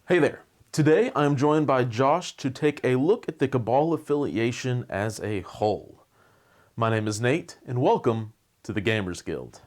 Hey there. Today I'm joined by Josh to take a look at the Cabal Affiliation as a whole. My name is Nate, and welcome to the Gamers Guild.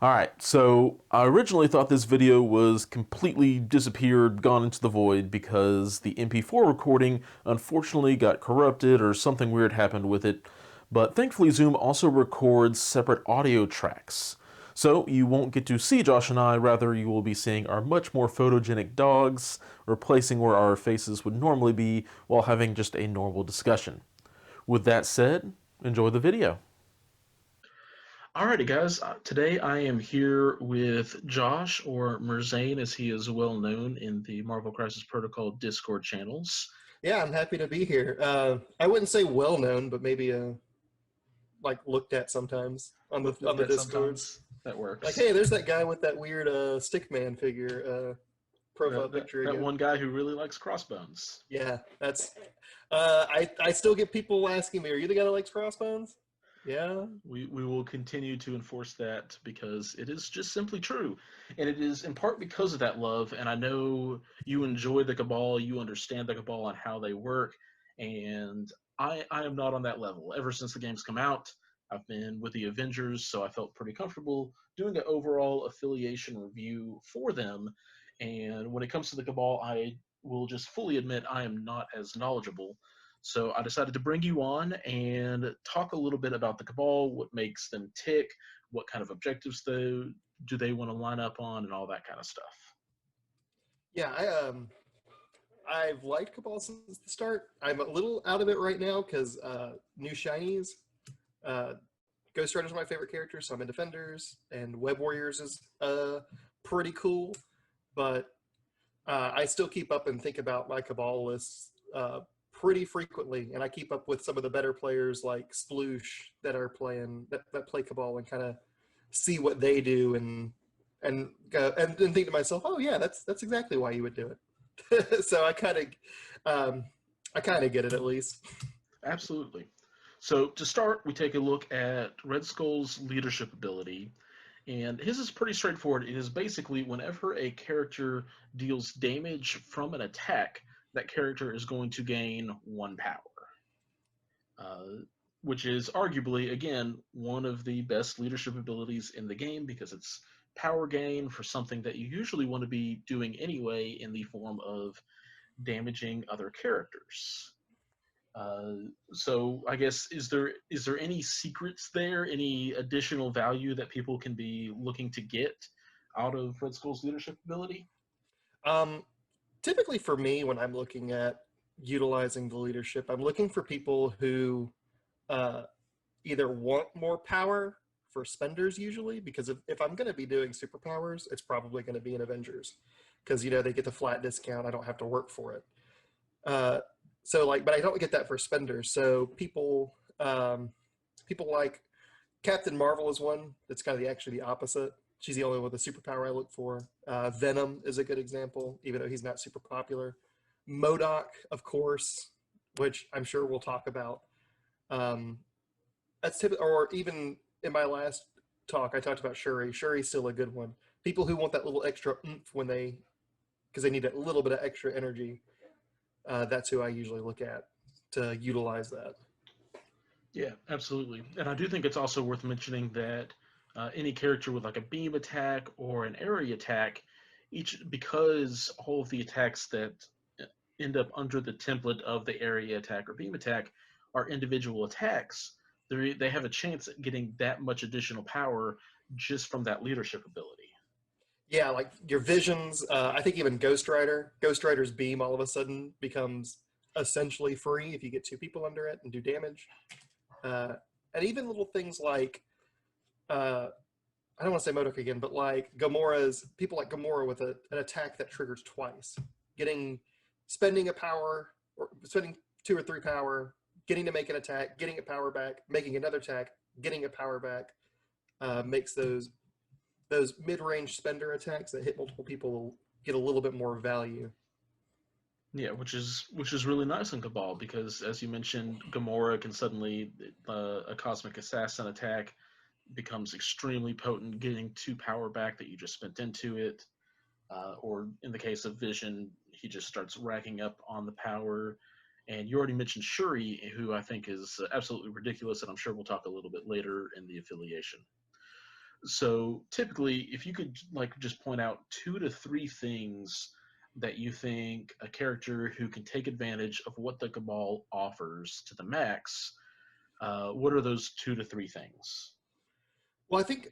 Alright, so I originally thought this video was completely disappeared, gone into the void, because the MP4 recording unfortunately got corrupted or something weird happened with it, but thankfully Zoom also records separate audio tracks. So you won't get to see Josh and I, rather you will be seeing our much more photogenic dogs, replacing where our faces would normally be while having just a normal discussion. With that said, enjoy the video. Alrighty, guys. Today I am here with Josh, or Merzain, as he is well known in the Marvel Crisis Protocol Discord channels. Yeah, I'm happy to be here. I wouldn't say well known, but maybe like looked at sometimes on the That Discords. sometimes that Like, works. hey, there's that guy with that weird Stickman figure profile That, picture that again. one guy who really likes crossbones. Yeah, that's. I still get people asking me, "Are you the guy that likes crossbones?" Yeah. We will continue to enforce that because it is just simply true. And it is in part because of that love. And I know you enjoy the Cabal, you understand the Cabal and how they work. And I am not on that level. Ever since the game's come out, I've been with the Avengers, so I felt pretty comfortable doing an overall affiliation review for them. And when it comes to the Cabal, I will just fully admit I am not as knowledgeable. So I decided to bring you on and talk a little bit about the Cabal, what makes them tick, what kind of objectives do they want to line up on, and all that kind of stuff. Yeah, I've liked Cabal since the start. I'm a little out of it right now because new shinies. Uh, Ghost Rider's my favorite character, so I'm in Defenders, and Web Warriors is pretty cool. But I still keep up and think about my Cabal lists pretty frequently, and I keep up with some of the better players like Sploosh that are playing that play Cabal and kind of see what they do and think to myself, oh yeah, that's exactly why you would do it. So I kind of get it at least. Absolutely. So to start, we take a look at Red Skull's leadership ability. And his is pretty straightforward. It is basically whenever a character deals damage from an attack, that character is going to gain 1 power. uh, which is arguably, again, one of the best leadership abilities in the game because it's power gain for something that you usually want to be doing anyway in the form of damaging other characters. So I guess is there any secrets there, any additional value that people can be looking to get out of Red Skull's leadership ability? Um, Typically for me, when I'm looking at utilizing the leadership, I'm looking for people who uh, either want more power for spenders usually, because if I'm going to be doing superpowers, it's probably going to be in Avengers because they get the flat discount. I don't have to work for it. Uh, so like, but I don't get that for spenders. So people like Captain Marvel is one that's kind of actually the opposite. She's the only one with a superpower I look for. Venom is a good example, even though he's not super popular. Modoc, of course, which I'm sure we'll talk about. Um, that's typical. Or even in my last talk, I talked about Shuri. Shuri's still a good one. People who want that little extra oomph because they need that little bit of extra energy. That's who I usually look at to utilize that. Yeah, absolutely. And I do think it's also worth mentioning that any character with like a beam attack or an area attack, each because all of the attacks that end up under the template of the area attack or beam attack are individual attacks, they have a chance at getting that much additional power just from that leadership ability. Yeah, like your visions. I think even Ghost Rider's beam all of a sudden becomes essentially free if you get two people under it and do damage. Uh, and even little things like uh, I don't want to say Modok again, but like Gamora's people like Gamora with an attack that triggers twice, getting spending a power or spending 2 or 3 power, getting to make an attack, getting a power back, making another attack, getting a power back, makes those mid-range spender attacks that hit multiple people get a little bit more value. Yeah, which is really nice in Cabal because, as you mentioned, Gamora can suddenly a cosmic assassin attack becomes extremely potent, getting 2 power back that you just spent into it. Or in the case of Vision, he just starts racking up on the power. And you already mentioned Shuri, who I think is absolutely ridiculous, and I'm sure we'll talk a little bit later in the affiliation. So typically, if you could like just point out 2 to 3 things that you think a character who can take advantage of what the Cabal offers to the max, what are those 2 to 3 things? Well, I think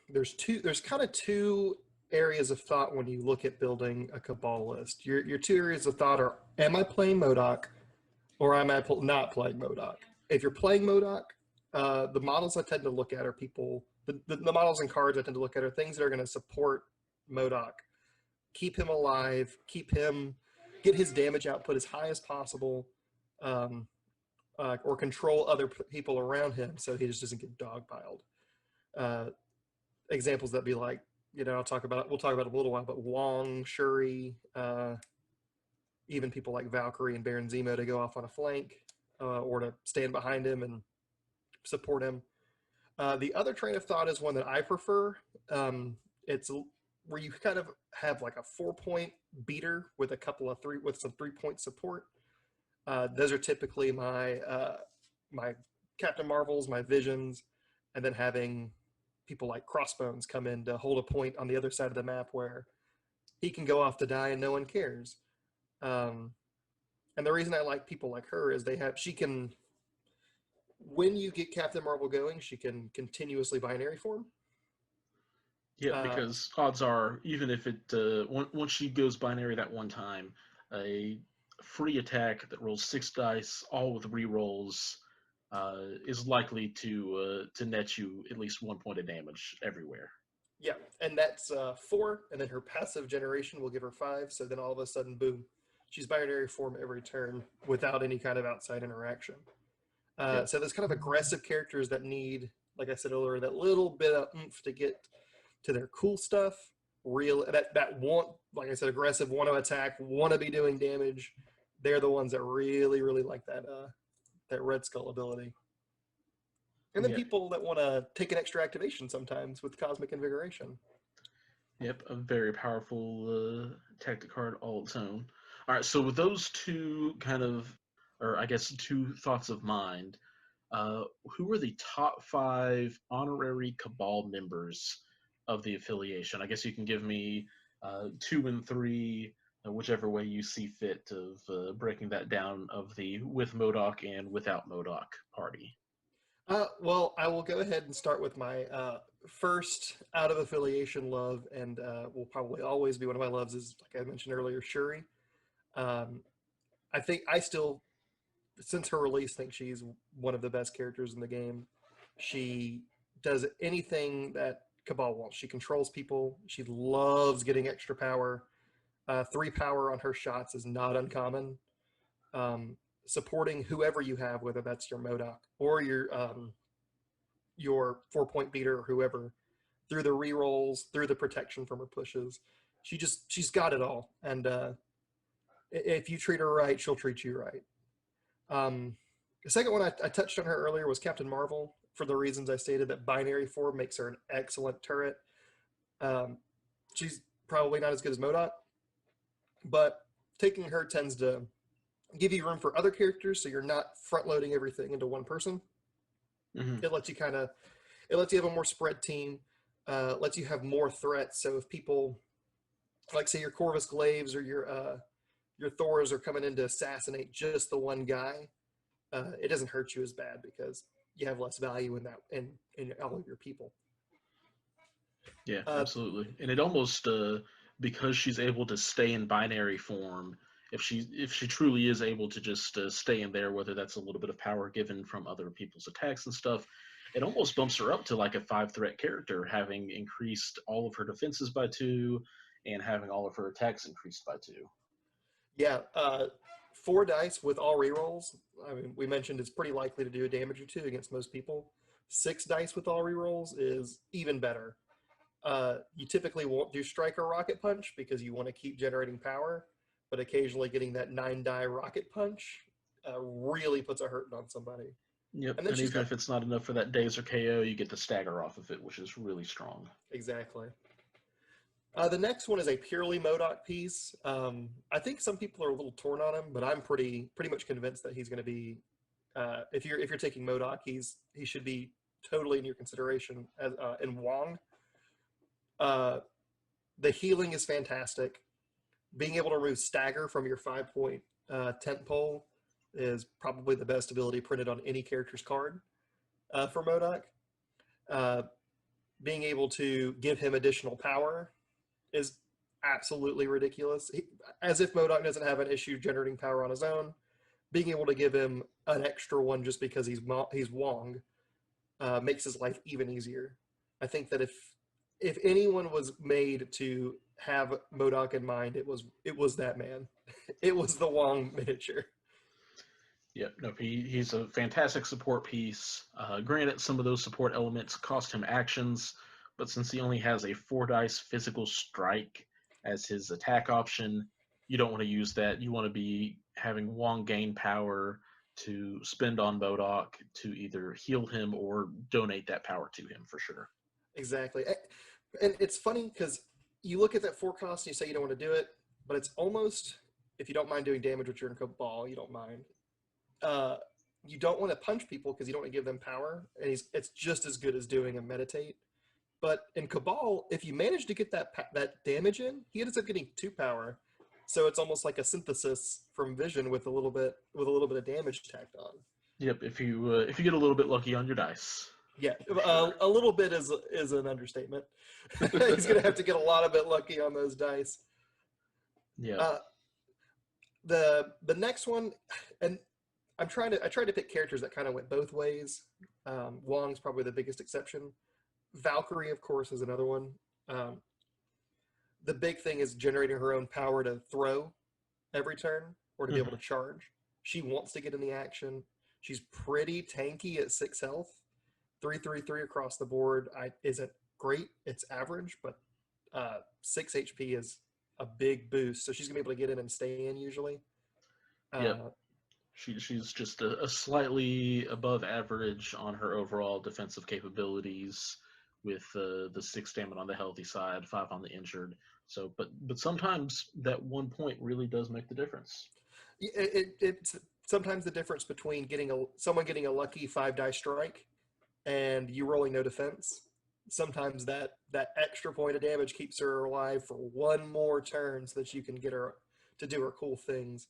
there's kind of two areas of thought when you look at building a Cabal list. Your two areas of thought are: am I playing Modoc, or am I not playing Modoc? If you're playing Modoc, the models I tend to look at are the models and cards I tend to look at are things that are going to support Modoc, keep him alive, get his damage output as high as possible, um, or control other people around him so he just doesn't get dogpiled. Uh, Examples that be like, we'll talk about it in a little while, but Wong, Shuri, even people like Valkyrie and Baron Zemo to go off on a flank, or to stand behind him and support him. The other train of thought is one that I prefer. It's where you kind of have like a 4-point beater with some 3-point support. Those are typically my Captain Marvels, my Visions, and then having people like Crossbones come in to hold a point on the other side of the map where he can go off to die and no one cares. And the reason I like people like her is she can, when you get Captain Marvel going, she can continuously binary form. Yeah, because odds are, even if once she goes binary that one time, a free attack that rolls 6 dice, all with rerolls, is likely to net you at least 1 point of damage everywhere. Yeah, and that's 4, and then her passive generation will give her 5. So then all of a sudden, boom, she's binary form every turn without any kind of outside interaction. Yep. So there's kind of aggressive characters that need, like I said earlier, that little bit of oomph to get to their cool stuff. That want, like I said, aggressive, want to attack, want to be doing damage. They're the ones that really, really like that Red Skull ability. And then people that want to take an extra activation sometimes with Cosmic Invigoration. Yep, a very powerful tactic card all its own. All right, so with those two or I guess 2 thoughts of mind, who are the top 5 honorary Cabal members of the affiliation? I guess you can give me 2 and 3, whichever way you see fit, of breaking that down of the with MODOK and without MODOK party. Well, I will go ahead and start with my first out of affiliation love, and will probably always be one of my loves, is, like I mentioned earlier, Shuri. I think since her release, think she's one of the best characters in the game. She does anything that Cabal wants. She controls people. She loves getting extra power. 3 power on her shots is not uncommon. Supporting whoever you have, whether that's your MODOK or your 4-point beater or whoever, through the rerolls, through the protection from her pushes. She's got it all. And if you treat her right, she'll treat you right. The second one I touched on her earlier was Captain Marvel, for the reasons I stated, that binary form makes her an excellent turret. She's probably not as good as MODOK, but taking her tends to give you room for other characters, so you're not front loading everything into one person. Mm-hmm. It lets you have a more spread team, lets you have more threats. So if people, like say your Corvus Glaives or your Thors are coming in to assassinate just the one guy, it doesn't hurt you as bad because you have less value in all of your people. Yeah, absolutely. And it almost, because she's able to stay in binary form, if she truly is able to just stay in there, whether that's a little bit of power given from other people's attacks and stuff, it almost bumps her up to like a 5-threat character, having increased all of her defenses by 2 and having all of her attacks increased by 2. Yeah, 4 dice with all rerolls. I mean, we mentioned it's pretty likely to do a damage or 2 against most people. 6 dice with all rerolls is even better. You typically won't do strike or rocket punch because you want to keep generating power. but occasionally getting that 9-die rocket punch really puts a hurting on somebody. Yep, And then and she's even got if it's not enough for that daze or KO, you get the stagger off of it, which is really strong. exactly. The next one is a purely MODOK piece. I think some people are a little torn on him, but I'm pretty much convinced that he's going to be. If you're taking MODOK, he should be totally in your consideration as in Wong. The healing is fantastic. Being able to remove stagger from your 5-point tent pole is probably the best ability printed on any character's card for MODOK. Being able to give him additional power is absolutely ridiculous. As if MODOK doesn't have an issue generating power on his own, being able to give him an extra one just because he's Wong makes his life even easier. I think that if anyone was made to have MODOK in mind, it was that man. It was the Wong miniature. Yep, no, he's a fantastic support piece. Granted, some of those support elements cost him actions, but since he only has a 4-dice physical strike as his attack option, you don't want to use that. You want to be having Wong gain power to spend on MODOK to either heal him or donate that power to him for sure. Exactly. And it's funny because you look at that 4 cost and you say you don't want to do it, but it's almost, if you don't mind doing damage with your Cabal, you don't mind. You don't want to punch people because you don't want to give them power, and it's just as good as doing a meditate. But in Cabal, if you manage to get that damage in, he ends up getting 2 power. So it's almost like a synthesis from Vision with a little bit of damage tacked on. Yep, if you get a little bit lucky on your dice. Yeah, Sure. a little bit is an understatement. He's gonna have to get a lot of bit lucky on those dice. Yeah. The next one, and I tried to pick characters that kind of went both ways. Wong's probably the biggest exception. Valkyrie, of course, is another one. The big thing is generating her own power to throw every turn or to be able to charge. She wants to get in the action. She's pretty tanky at 6 health. 3/3/3 across the board isn't great. It's average, but 6 HP is a big boost. So she's going to be able to get in and stay in usually. Yep. She's just a slightly above average on her overall defensive capabilities with the 6 stamina on the healthy side, 5 on the injured. So, but sometimes that 1 point really does make the difference. It's sometimes the difference between someone getting a lucky 5-die strike and you rolling no defense. Sometimes that extra point of damage keeps her alive for 1 more turn so that you can get her to do her cool things.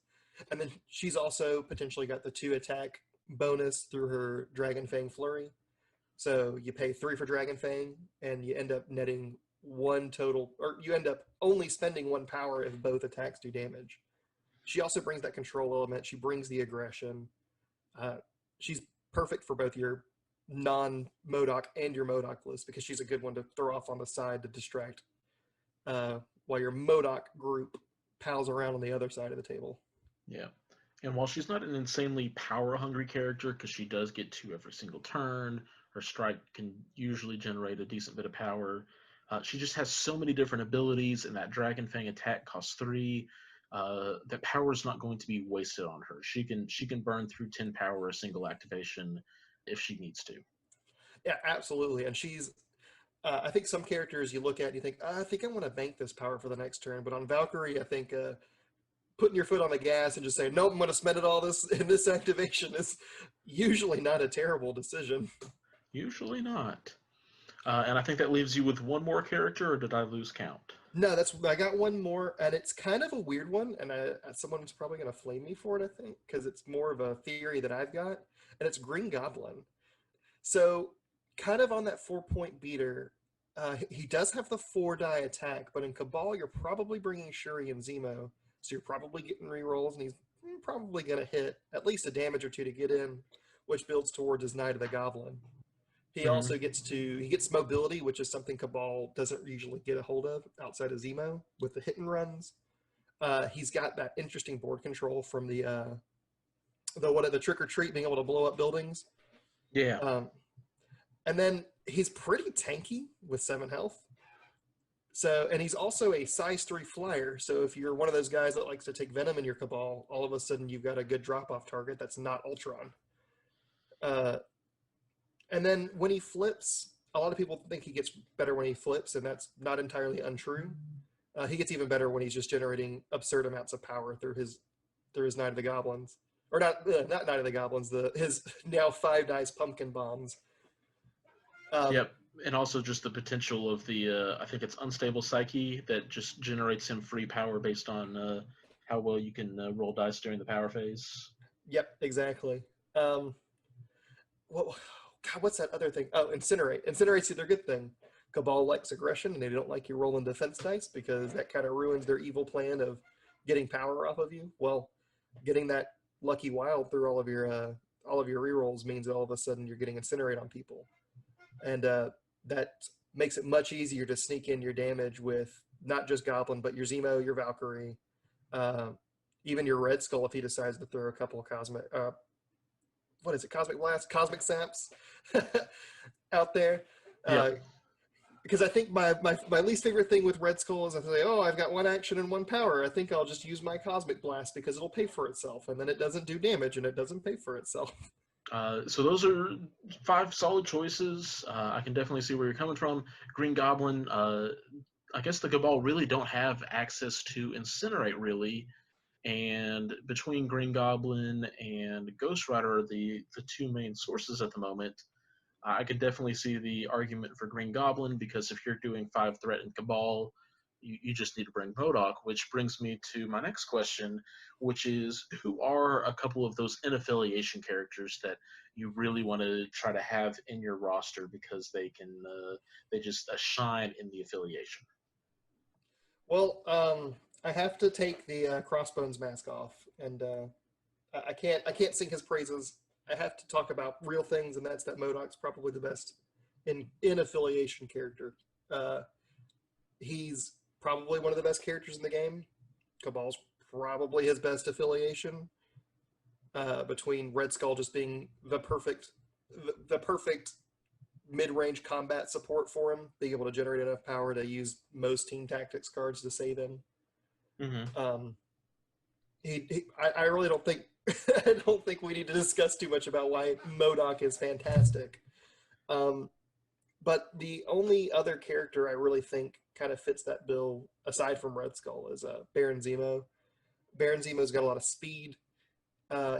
And then she's also potentially got the 2 attack bonus through her Dragon Fang Flurry. So you pay 3 for Dragon Fang, and you end up netting 1 total, or you end up only spending 1 power if both attacks do damage. She also brings that control element. She brings the aggression. She's perfect for both your non-MODOK and your MODOK list because she's a good one to throw off on the side to distract while your MODOK group pals around on the other side of the table. Yeah. And while she's not an insanely power-hungry character, because she does get 2 every single turn, her strike can usually generate a decent bit of power. She just has so many different abilities, and that Dragon Fang attack costs 3. That power is not going to be wasted on her. She can burn through 10 power a single activation if she needs to. Yeah, absolutely. And she's, I think some characters you look at and you think, I think I want to bank this power for the next turn. But on Valkyrie, I think putting your foot on the gas and just saying, nope, I'm going to spend it all in this activation is usually not a terrible decision. Usually not. And I think that leaves you with 1 more character, or did I lose count? No, I got 1 more, and it's kind of a weird one, and someone's probably going to flame me for it, I think, because it's more of a theory that I've got, and it's Green Goblin. So, kind of on that 4-point beater, he does have the 4-die attack, but in Cabal, you're probably bringing Shuri and Zemo, so you're probably getting rerolls, and he's probably going to hit at least a damage or 2 to get in, which builds towards his Knight of the Goblin. He also gets mobility, which is something Cabal doesn't usually get a hold of outside of Zemo with the hit and runs. He's got that interesting board control from the trick or treat, being able to blow up buildings. Yeah. And then he's pretty tanky with 7 health. So, and he's also a size 3 flyer. So if you're one of those guys that likes to take Venom in your Cabal, all of a sudden you've got a good drop-off target that's not Ultron. And then when he flips, a lot of people think he gets better when he flips, and that's not entirely untrue. He gets even better when he's just generating absurd amounts of power through his Night of the Goblins. Or not Night of the Goblins, his now 5 dice pumpkin bombs. Yep, and also just the potential of the I think it's unstable psyche that just generates him free power based on how well you can roll dice during the power phase. Yep, exactly. Well, God, what's that other thing? Oh, Incinerate. Incinerate's the other good thing. Cabal likes aggression, and they don't like you rolling defense dice because that kind of ruins their evil plan of getting power off of you. Well, getting that lucky wild through all of your rerolls means that all of a sudden you're getting Incinerate on people, and that makes it much easier to sneak in your damage with not just Goblin, but your Zemo, your Valkyrie, even your Red Skull if he decides to throw a couple of cosmic. What is it? Cosmic Blast, Cosmic Saps out there. Yeah. Because I think my least favorite thing with Red Skull is I say, oh, I've got 1 action and 1 power. I think I'll just use my Cosmic Blast because it'll pay for itself. And then it doesn't do damage and it doesn't pay for itself. So those are 5 solid choices. I can definitely see where you're coming from. Green Goblin, I guess the Cabal really don't have access to Incinerate, really. And between Green Goblin and Ghost Rider are the 2 main sources at the moment. I could definitely see the argument for Green Goblin, because if you're doing 5 threat and Cabal, you just need to bring MODOK, which brings me to my next question, which is, who are a couple of those in-affiliation characters that you really want to try to have in your roster because they just shine in the affiliation? Well, I have to take the Crossbones mask off, and I can't sing his praises. I have to talk about real things, and that's that MODOK's probably the best in affiliation character. He's probably one of the best characters in the game. Cabal's probably his best affiliation. Between Red Skull just being the perfect mid-range combat support for him, being able to generate enough power to use most team tactics cards to save him. Mm-hmm. I really don't think I don't think we need to discuss too much about why MODOK is fantastic. But the only other character I really think kind of fits that bill, aside from Red Skull, is Baron Zemo. Baron Zemo's got a lot of speed.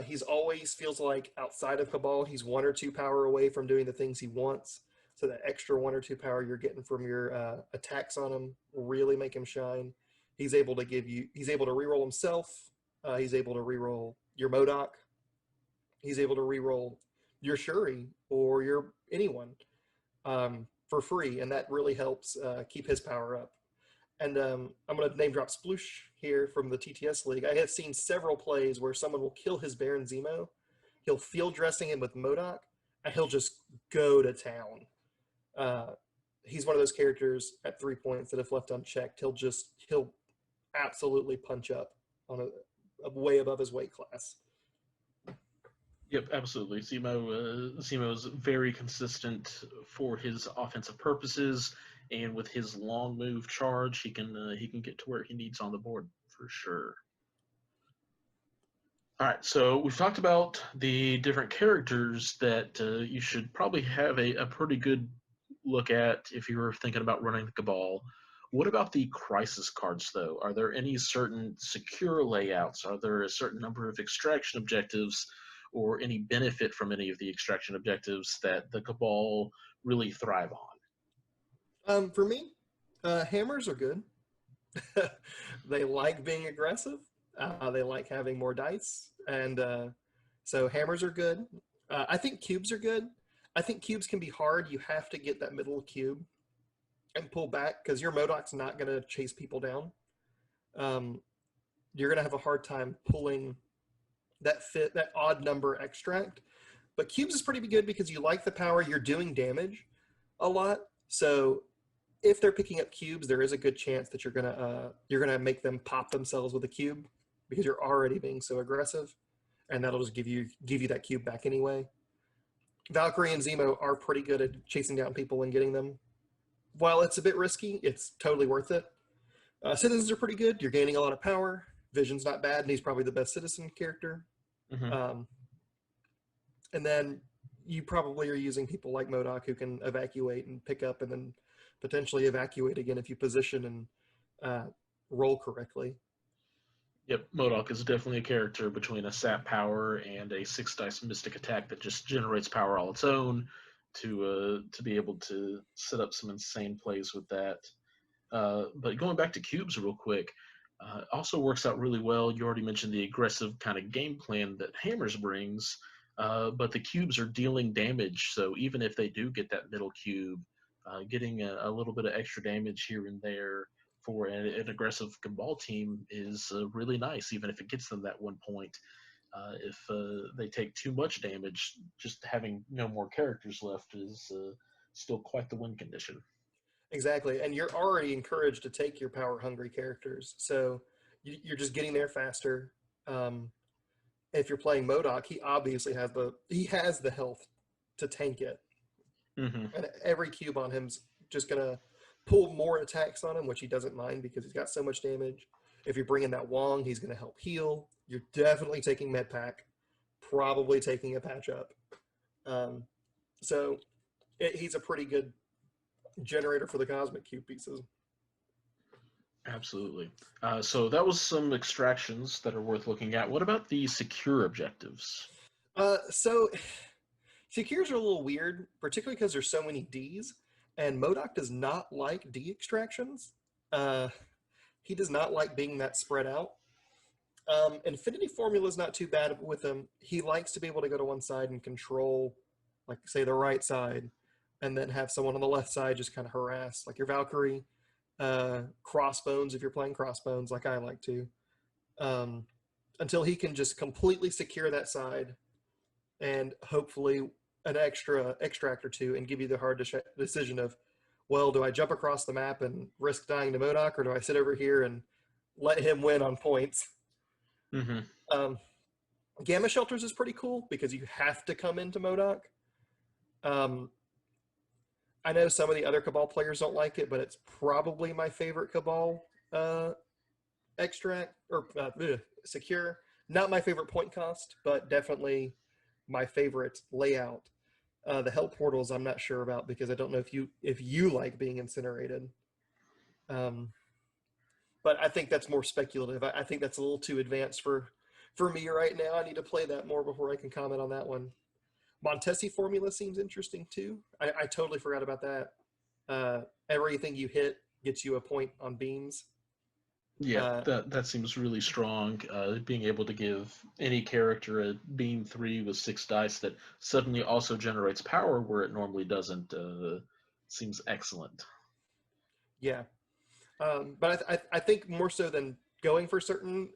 He's always feels like outside of Cabal, he's 1 or 2 power away from doing the things he wants. So that extra 1 or 2 power you're getting from your attacks on him will really make him shine. He's able to reroll himself. He's able to reroll your MODOK. He's able to reroll your Shuri or your anyone for free, and that really helps keep his power up. And I'm going to name drop Sploosh here from the TTS League. I have seen several plays where someone will kill his Baron Zemo. He'll field dressing him with MODOK, and he'll just go to town. He's one of those characters at 3 points that if left unchecked, he'll absolutely punch up on a way above his weight class. Yep, absolutely. Zemo is very consistent for his offensive purposes, and with his long move charge, he can get to where he needs on the board for sure. All right, so we've talked about the different characters that you should probably have a pretty good look at if you were thinking about running the Cabal. What about the crisis cards, though? Are there any certain secure layouts? Are there a certain number of extraction objectives or any benefit from any of the extraction objectives that the Cabal really thrive on? For me, hammers are good. They like being aggressive. They like having more dice. And so hammers are good. I think cubes are good. I think cubes can be hard. You have to get that middle cube and pull back because your MODOK's not going to chase people down. You're going to have a hard time pulling that odd number extract. But cubes is pretty good because you like the power. You're doing damage a lot. So if they're picking up cubes, there is a good chance that you're gonna make them pop themselves with a cube because you're already being so aggressive, and that'll just give you that cube back anyway. Valkyrie and Zemo are pretty good at chasing down people and getting them. while it's a bit risky, it's totally worth it. Citizens are pretty good. You're gaining a lot of power. Vision's not bad, and he's probably the best citizen character. Hmm. And then you probably are using people like MODOK who can evacuate and pick up and then potentially evacuate again if you position and roll correctly. Yep, MODOK is definitely a character between a sap power and a 6 dice mystic attack that just generates power all its own to be able to set up some insane plays with that. But going back to cubes real quick, also works out really well. You already mentioned the aggressive kind of game plan that Hammers brings, but the cubes are dealing damage. So even if they do get that middle cube, getting a little bit of extra damage here and there for an aggressive Cabal team is really nice, even if it gets them that 1 point. If they take too much damage, just having no more characters left is still quite the win condition. Exactly, and you're already encouraged to take your power-hungry characters, so you're just getting there faster. If you're playing MODOK, he obviously has the health to tank it, Mm-hmm. and every cube on him's just gonna pull more attacks on him, which he doesn't mind because he's got so much damage. If you're bringing that Wong, he's gonna help heal. You're definitely taking med pack, probably taking a patch up. So he's a pretty good generator for the cosmic cube pieces. Absolutely. So that was some extractions that are worth looking at. What about the secure objectives? So secures are a little weird, particularly because there's so many Ds, and MODOK does not like D extractions. He does not like being that spread out. Infinity Formula is not too bad with him. He likes to be able to go to one side and control, like, say, the right side, and then have someone on the left side just kind of harass, like your Valkyrie, Crossbones if you're playing Crossbones, like I like to, until he can just completely secure that side and hopefully an extra extract or two and give you the hard decision of, well, do I jump across the map and risk dying to MODOK, or do I sit over here and let him win on points? Mm-hmm. Gamma Shelters is pretty cool because you have to come into MODOK. I know some of the other Cabal players don't like it, but it's probably my favorite Cabal extract or secure. Not my favorite point cost, but definitely my favorite layout. The Hell Portals I'm not sure about because I don't know if you like being incinerated. But I think that's more speculative. I think that's a little too advanced for me right now. I need to play that more before I can comment on that one. Montesi formula seems interesting too. I totally forgot about that. Everything you hit gets you a point on beams. Yeah, that seems really strong. Being able to give any character a beam 3 with 6 dice that suddenly also generates power where it normally doesn't seems excellent. Yeah. But I think more so than going for certain,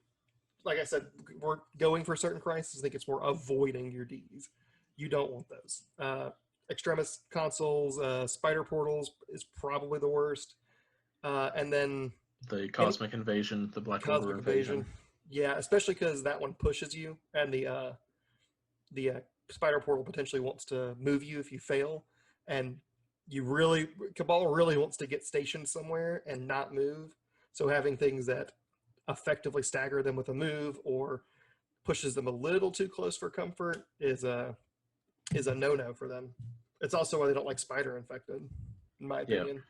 like I said, we're going for certain crises. I think it's more avoiding your Ds. You don't want those. Extremis consoles, spider portals is probably the worst. And then the Cosmic Invasion, the Black Cosmic Order Invasion. Yeah, especially because that one pushes you, and the spider portal potentially wants to move you if you fail, and Cabal really wants to get stationed somewhere and not move. So having things that effectively stagger them with a move or pushes them a little too close for comfort is a no-no for them. It's also why they don't like spider infected, in my opinion. Yeah.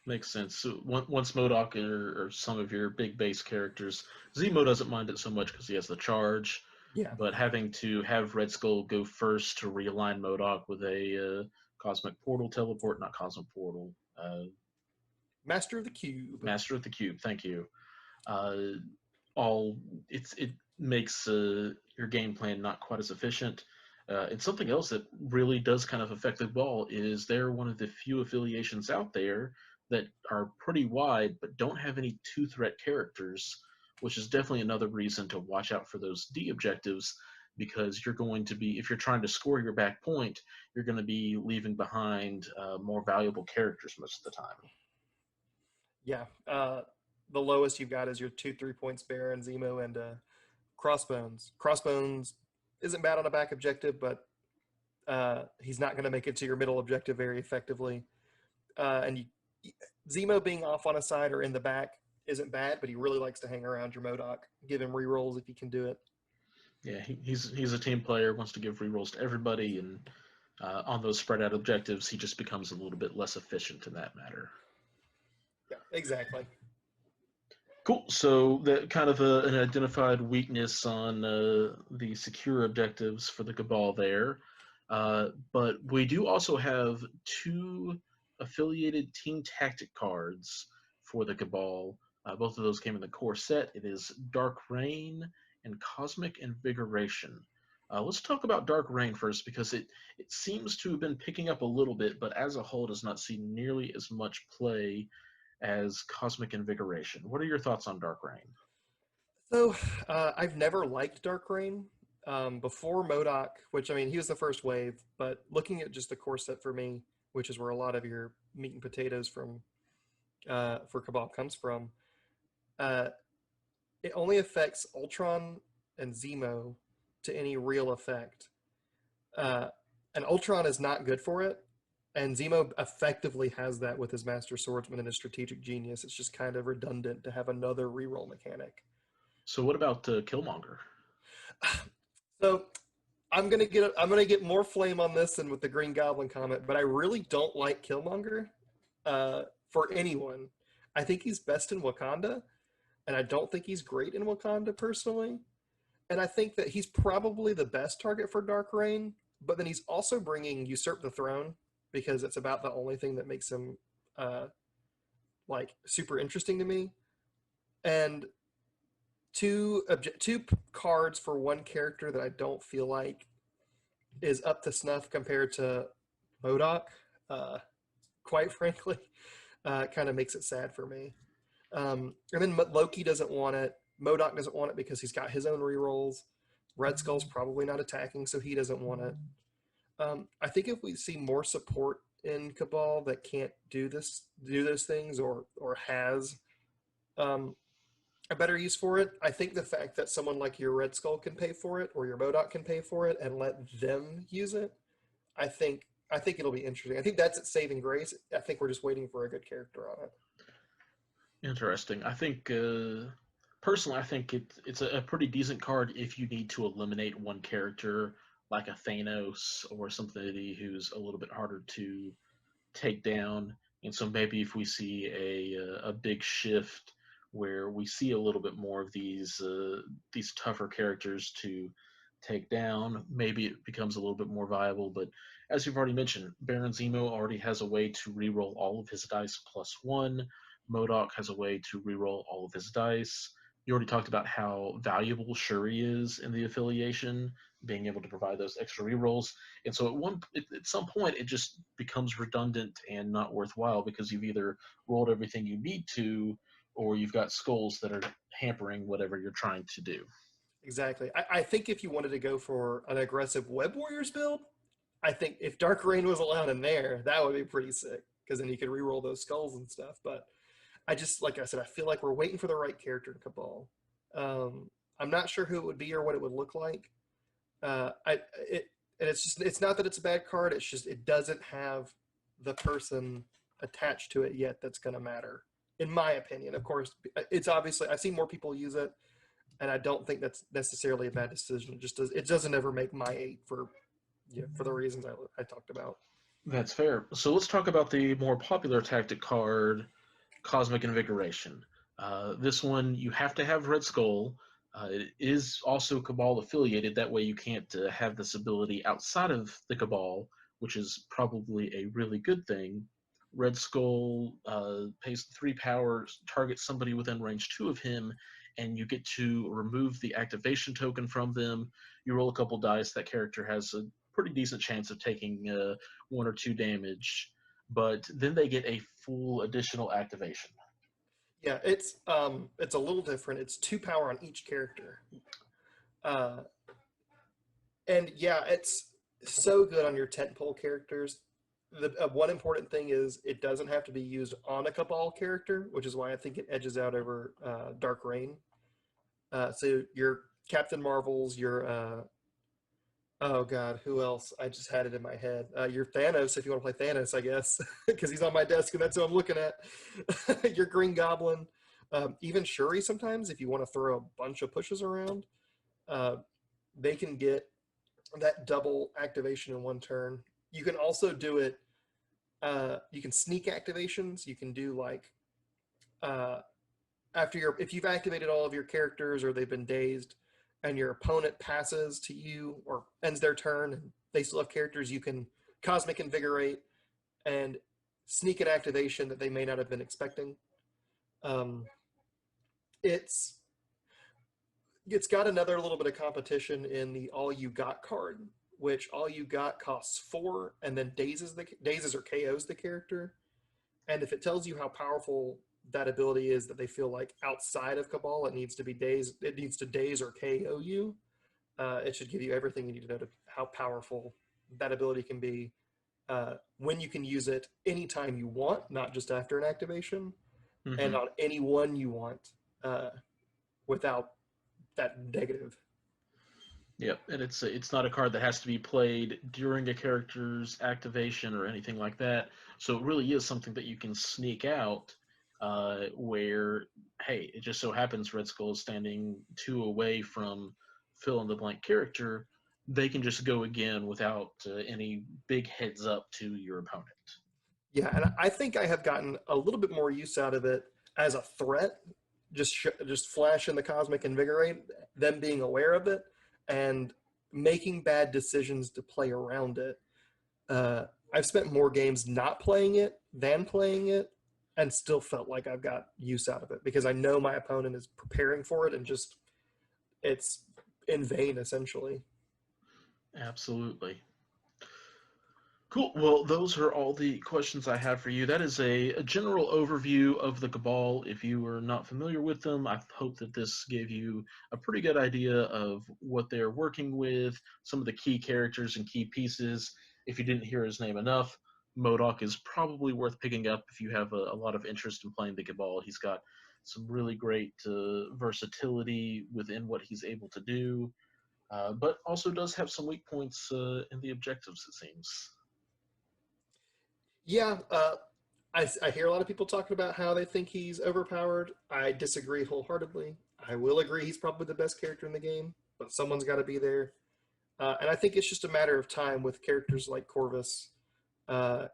Makes sense. So once MODOK or some of your big base characters, Zemo doesn't mind it so much because he has the charge. Yeah. But having to have Red Skull go first to realign MODOK with a Cosmic Portal teleport, not Cosmic Portal. Master of the Cube. Master of the Cube. Thank you. It makes your game plan not quite as efficient. And something else that really does kind of affect the ball is they're one of the few affiliations out there that are pretty wide but don't have any 2-threat characters, which is definitely another reason to watch out for those D objectives, because you're going to be, if you're trying to score your back point, you're going to be leaving behind more valuable characters most of the time. Yeah. The lowest you've got is your 2 3-point spare and Zemo and Crossbones. Crossbones isn't bad on a back objective, but he's not going to make it to your middle objective very effectively. And Zemo being off on a side or in the back isn't bad, but he really likes to hang around your MODOK. Give him rerolls if you can do it. Yeah, he's a team player, wants to give rerolls to everybody, and on those spread out objectives, he just becomes a little bit less efficient in that matter. Yeah, exactly. Cool. So that kind of an identified weakness on the secure objectives for the Cabal there. But we do also have 2 affiliated team tactic cards for the Cabal. Both of those came in the core set. It is Dark Reign and Cosmic Invigoration. Let's talk about Dark Reign first because it seems to have been picking up a little bit, but as a whole does not see nearly as much play as Cosmic Invigoration. What are your thoughts on Dark Reign? So I've never liked Dark Reign. Before MODOK, which I mean, he was the first wave, but looking at just the core set for me, which is where a lot of your meat and potatoes from for Cabal comes from, it only affects Ultron and Zemo to any real effect. And Ultron is not good for it, and Zemo effectively has that with his Master Swordsman and his Strategic Genius. It's just kind of redundant to have another reroll mechanic. So what about Killmonger? So I'm gonna get more flame on this than with the Green Goblin comment, but I really don't like Killmonger for anyone. I think he's best in Wakanda, and I don't think he's great in Wakanda personally. And I think that he's probably the best target for Dark Reign, but then he's also bringing Usurp the Throne because it's about the only thing that makes him like super interesting to me. And two cards for one character that I don't feel like is up to snuff compared to MODOK, quite frankly, kind of makes it sad for me. And then Loki doesn't want it. MODOK doesn't want it because he's got his own rerolls. Red Skull's probably not attacking, so he doesn't want it. I think if we see more support in Cabal that can't do those things, or has a better use for it, I think the fact that someone like your Red Skull can pay for it, or your MODOK can pay for it, and let them use it, I think it'll be interesting. I think that's its saving grace. I think we're just waiting for a good character on it. Interesting. I think personally, I think it's a pretty decent card if you need to eliminate one character like a Thanos or somebody who's a little bit harder to take down. And so maybe if we see a big shift where we see a little bit more of these tougher characters to take down, maybe it becomes a little bit more viable. But as you've already mentioned, Baron Zemo already has a way to reroll all of his dice +1. MODOK has a way to reroll all of his dice. You already talked about how valuable Shuri is in the affiliation, being able to provide those extra rerolls. And so at some point, it just becomes redundant and not worthwhile because you've either rolled everything you need to, or you've got skulls that are hampering whatever you're trying to do. Exactly. I think if you wanted to go for an aggressive Web Warriors build, I think if Dark Reign was allowed in there, that would be pretty sick because then you could reroll those skulls and stuff. But I just, like I said, I feel like we're waiting for the right character in Cabal. I'm not sure who it would be or what it would look like. It's not that it's a bad card. It's just it doesn't have the person attached to it yet that's going to matter, in my opinion. Of course, it's obviously I've seen more people use it, and I don't think that's necessarily a bad decision. It doesn't ever make my 8 for the reasons I talked about. That's fair. So let's talk about the more popular tactic card, Cosmic Invigoration. This one, you have to have Red Skull. It is also Cabal affiliated. That way you can't have this ability outside of the Cabal, which is probably a really good thing. Red Skull pays 3 power, targets somebody within range 2 of him, and you get to remove the activation token from them. You roll a couple dice. That character has a pretty decent chance of taking 1 or 2 damage, but then they get a full additional activation. Yeah, it's a little different. It's 2 power on each character, and yeah, it's so good on your tentpole characters. The one important thing is it doesn't have to be used on a Cabal character, which is why I think it edges out over Dark Reign. So your Captain Marvels, your Oh God, who else? I just had it in my head. Your Thanos, if you want to play Thanos, I guess, because he's on my desk and that's who I'm looking at. Your Green Goblin, even Shuri. Sometimes, if you want to throw a bunch of pushes around, uh, they can get that double activation in one turn. You can also do it. You can sneak activations. You can do like uh, after your if you've activated all of your characters or they've been dazed, and your opponent passes to you or ends their turn and they still have characters, you can cosmic invigorate and sneak an activation that they may not have been expecting. Um, it's it's got another little bit of competition in the all you got card, which all you got costs 4 and then dazes or KOs the character. And if it tells you how powerful that ability is that they feel like outside of Cabal, it needs to be dazed. It needs to daze or KO you. It should give you everything you need to know to how powerful that ability can be. When you can use it anytime you want, not just after an activation, and Mm-hmm. on any one you want, uh, without that negative. Yep, and it's not a card that has to be played during a character's activation or anything like that. So it really is something that you can sneak out. Where, hey, it just so happens Red Skull is standing 2 away from fill in the blank character. They can just go again without any big heads up to your opponent. Yeah, and I think I have gotten a little bit more use out of it as a threat. Just flash in the cosmic invigorate, them being aware of it, and making bad decisions to play around it. Uh, I've spent more games not playing it than playing it, and still felt like I've got use out of it because I know my opponent is preparing for it, and just it's in vain essentially. Absolutely. Cool. Well, those are all the questions I have for you. That is a general overview of the Cabal. If you are not familiar with them, I hope that this gave you a pretty good idea of what they're working with, some of the key characters and key pieces. If you didn't hear his name enough, Modok is probably worth picking up if you have a lot of interest in playing the Cabal. He's got some really great versatility within what he's able to do, but also does have some weak points in the objectives, it seems. Yeah, I hear a lot of people talking about how they think he's overpowered. I disagree wholeheartedly. I will agree he's probably the best character in the game, but someone's got to be there. And I think it's just a matter of time with characters like Corvus uh,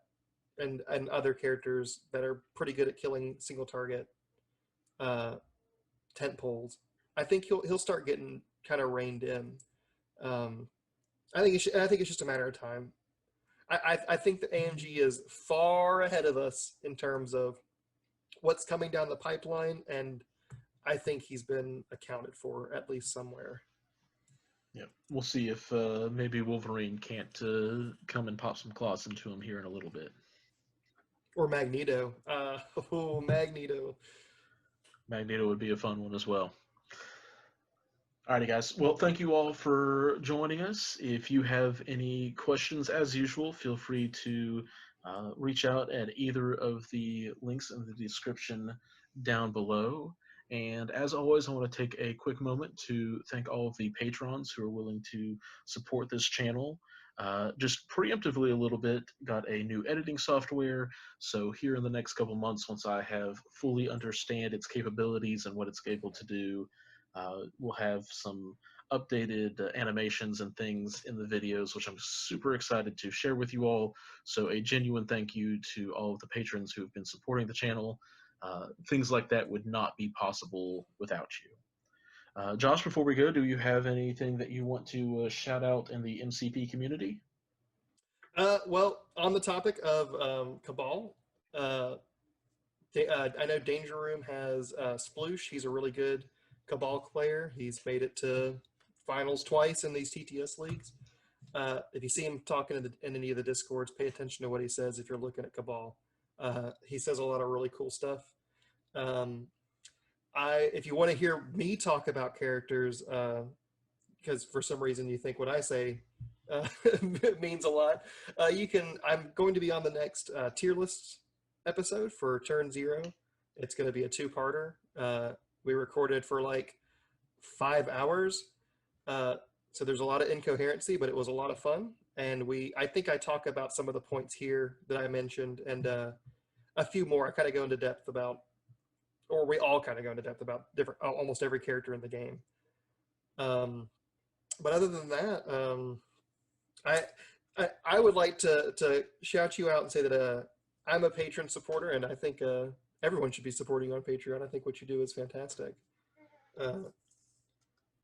and other characters that are pretty good at killing single target uh, tent poles. I think he'll start getting kind of reined in. Um, I think it's just a matter of time. I think that AMG is far ahead of us in terms of what's coming down the pipeline, and I think he's been accounted for at least somewhere. Yeah, we'll see if maybe Wolverine can't come and pop some claws into him here in a little bit. Or Magneto. Oh, Magneto. Magneto would be a fun one as well. Alrighty, guys. Well, thank you all for joining us. If you have any questions, as usual, feel free to reach out at either of the links in the description down below. And as always, I want to take a quick moment to thank all of the patrons who are willing to support this channel. Just preemptively a little bit, got a new editing software. So here in the next couple months, once I have fully understand its capabilities and what it's able to do, we'll have some updated animations and things in the videos, which I'm super excited to share with you all. So a genuine thank you to all of the patrons who have been supporting the channel. Things like that would not be possible without you. Josh, before we go, do you have anything that you want to shout out in the MCP community? Well, on the topic of Cabal, uh, I know Danger Room has Sploosh. He's a really good Cabal player. He's made it to finals twice in these TTS leagues. If you see him talking in any of the discords, pay attention to what he says if you're looking at Cabal. He says a lot of really cool stuff. If you want to hear me talk about characters, because for some reason you think what I say means a lot, I'm going to be on the next tier list episode for Turn Zero. It's going to be a two-parter. We recorded for like 5 hours. So there's a lot of incoherency, but it was a lot of fun. And I think I talk about some of the points here that I mentioned, and a few more. I kind of go into depth about, or we all kind of go into depth about almost every character in the game. But other than that, I would like to shout you out and say that I'm a patron supporter, and I think everyone should be supporting you on Patreon. I think what you do is fantastic.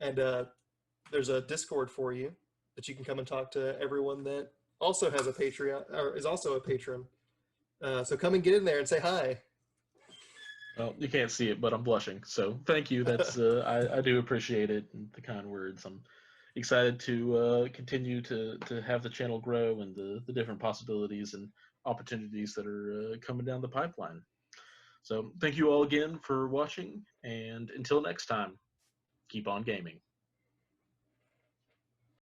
And there's a Discord for you that you can come and talk to everyone that also has a Patreon or is also a patron. So come and get in there and say hi. Well, you can't see it, but I'm blushing. So thank you. That's I do appreciate it and the kind words. I'm excited to continue to have the channel grow and the different possibilities and opportunities that are coming down the pipeline. So thank you all again for watching, and until next time, keep on gaming.